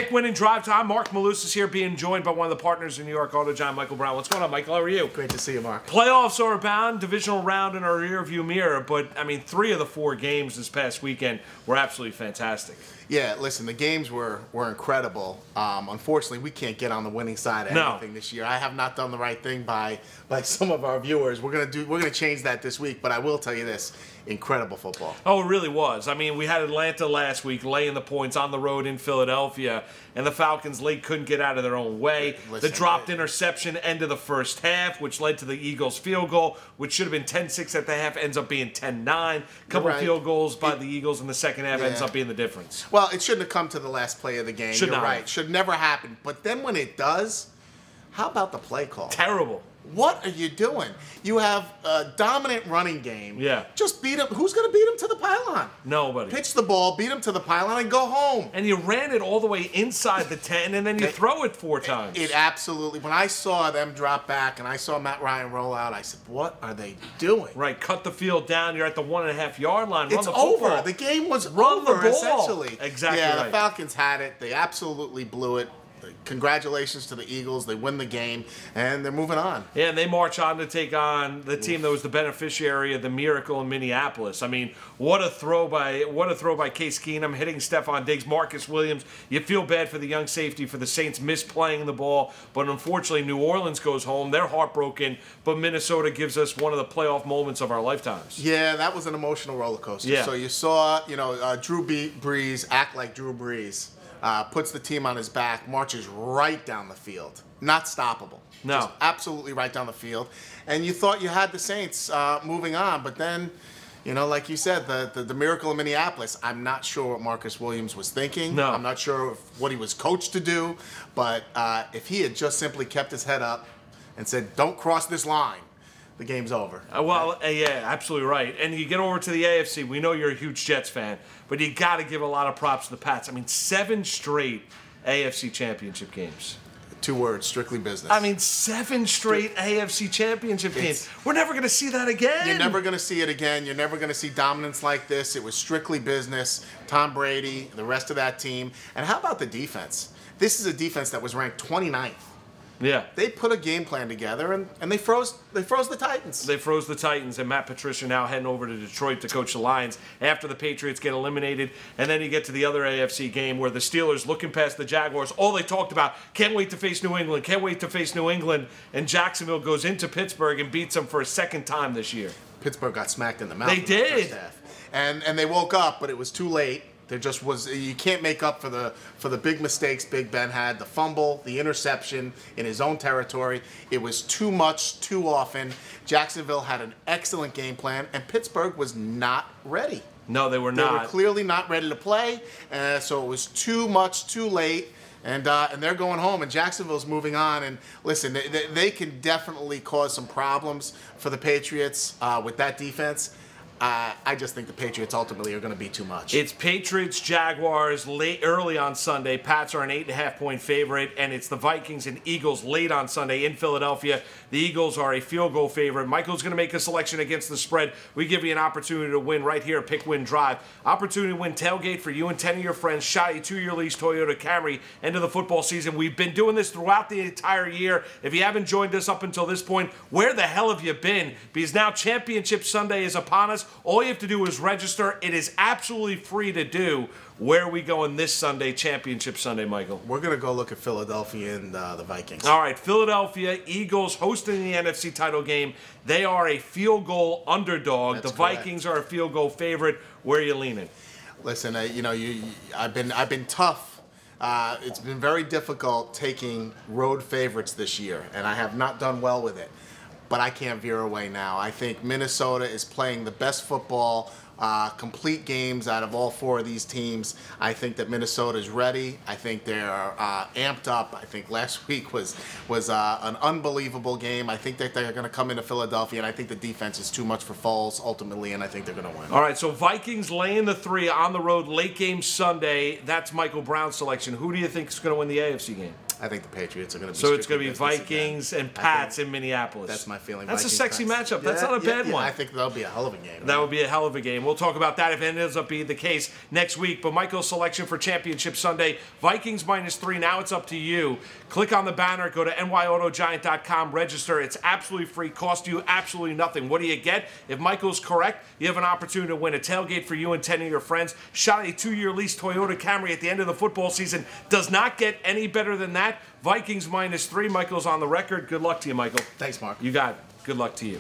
Pick, win, and drive time. Marc Malusis here, being joined by one of the partners in New York Auto, John Michael Brown. What's going on, Michael? How are you? Great to see you, Mark. Playoffs are abound, divisional round in our rearview mirror, but, I mean, 3 of the 4 games this past weekend were absolutely fantastic. Yeah, listen, the games were incredible. Unfortunately, we can't get on the winning side of anything this year. I have not done the right thing by some of our viewers. We're gonna change that this week, but I will tell you this: incredible football. Oh, it really was. I mean, we had Atlanta last week laying the points on the road in Philadelphia, and the Falcons late couldn't get out of their own way. The dropped interception end of the first half, which led to the Eagles' field goal, which should have been 10-6 at the half, ends up being 10-9. Couple field goals by the Eagles in the second half ends up being the difference. Well, it shouldn't have come to the last play of the game. You're right. Should never happen. But then when it does, how about the play call? Terrible. What are you doing? You have a dominant running game. Yeah. Just beat him. Who's going to beat him to the pylon? Nobody. Pitch the ball, beat him to the pylon, and go home. And you ran it all the way inside the 10, and then you throw it 4 times. It absolutely. When I saw them drop back and I saw Matt Ryan roll out, I said, what are they doing? Right. Cut the field down. You're at the 1.5-yard line. It's over. The game was over, essentially. Exactly right. Yeah, the Falcons had it. They absolutely blew it. Congratulations to the Eagles. They win the game, and they're moving on. Yeah, and they march on to take on the team that was the beneficiary of the miracle in Minneapolis. I mean, what a throw by Case Keenum, hitting Stephon Diggs, Marcus Williams. You feel bad for the young safety for the Saints misplaying the ball, but unfortunately New Orleans goes home. They're heartbroken, but Minnesota gives us one of the playoff moments of our lifetimes. Yeah, that was an emotional roller coaster. Yeah. So you saw, Drew Brees act like Drew Brees. Puts the team on his back, marches right down the field. Not stoppable. No. Just absolutely right down the field. And you thought you had the Saints moving on, but then, like you said, the miracle in Minneapolis, I'm not sure what Marcus Williams was thinking. No. I'm not sure what he was coached to do, but if he had just simply kept his head up and said, don't cross this line, the game's over. Yeah, absolutely right. And you get over to the AFC. We know you're a huge Jets fan, but you got to give a lot of props to the Pats. I mean, 7 straight AFC championship games. 2 words, strictly business. I mean, 7 straight AFC championship games. We're never going to see that again. You're never going to see it again. You're never going to see dominance like this. It was strictly business. Tom Brady, the rest of that team. And how about the defense? This is a defense that was ranked 29th. Yeah. They put a game plan together, and they froze the Titans. They froze the Titans, and Matt Patricia now heading over to Detroit to coach the Lions after the Patriots get eliminated. And then you get to the other AFC game where the Steelers, looking past the Jaguars, all they talked about, can't wait to face New England, can't wait to face New England. And Jacksonville goes into Pittsburgh and beats them for a 2nd time this year. Pittsburgh got smacked in the mouth. They did. In the first half. And they woke up, but it was too late. There just was, you can't make up for the big mistakes Big Ben had, the fumble, the interception in his own territory. It was too much, too often. Jacksonville had an excellent game plan, and Pittsburgh was not ready. No, they were not. They were clearly not ready to play, so it was too much, too late. And they're going home, and Jacksonville's moving on. And listen, they can definitely cause some problems for the Patriots with that defense. I just think the Patriots ultimately are going to be too much. It's Patriots, Jaguars early on Sunday. Pats are an 8.5-point favorite, and it's the Vikings and Eagles late on Sunday in Philadelphia. The Eagles are a field goal favorite. Michael's going to make a selection against the spread. We give you an opportunity to win right here at Pick, Win, Drive. Opportunity to win tailgate for you and 10 of your friends. Shotty 2-year lease Toyota Camry into the football season. We've been doing this throughout the entire year. If you haven't joined us up until this point, where the hell have you been? Because now Championship Sunday is upon us. All you have to do is register. It is absolutely free to do. Where are we going this Sunday, Championship Sunday, Michael? We're going to go look at Philadelphia and the Vikings. All right, Philadelphia Eagles hosting the NFC title game. They are a field goal underdog. The Vikings are a field goal favorite. Where are you leaning? Listen, I've been tough. It's been very difficult taking road favorites this year, and I have not done well with it. But I can't veer away now. I think Minnesota is playing the best football, complete games out of all 4 of these teams. I think that Minnesota is ready. I think they're amped up. I think last week was an unbelievable game. I think that they're going to come into Philadelphia, and I think the defense is too much for Foles ultimately, and I think they're going to win. All right, so Vikings laying the 3 on the road, late game Sunday. That's Michael Brown's selection. Who do you think is going to win the AFC game? I think the Patriots are going to be. So it's going to be strictly Vikings again. and Pats in Minneapolis. That's my feeling. That's Vikings, a sexy Pats. matchup. That's not a bad one. I think that'll be a hell of a game. That would be a hell of a game. We'll talk about that if it ends up being the case next week. But Michael's selection for Championship Sunday, Vikings -3. Now it's up to you. Click on the banner, go to nyautogiant.com, register. It's absolutely free, cost you absolutely nothing. What do you get? If Michael's correct, you have an opportunity to win a tailgate for you and 10 of your friends. Shot a 2-year lease Toyota Camry at the end of the football season. Does not get any better than that. Vikings -3. Michael's on the record. Good luck to you, Michael. Thanks, Mark. You got it. Good luck to you.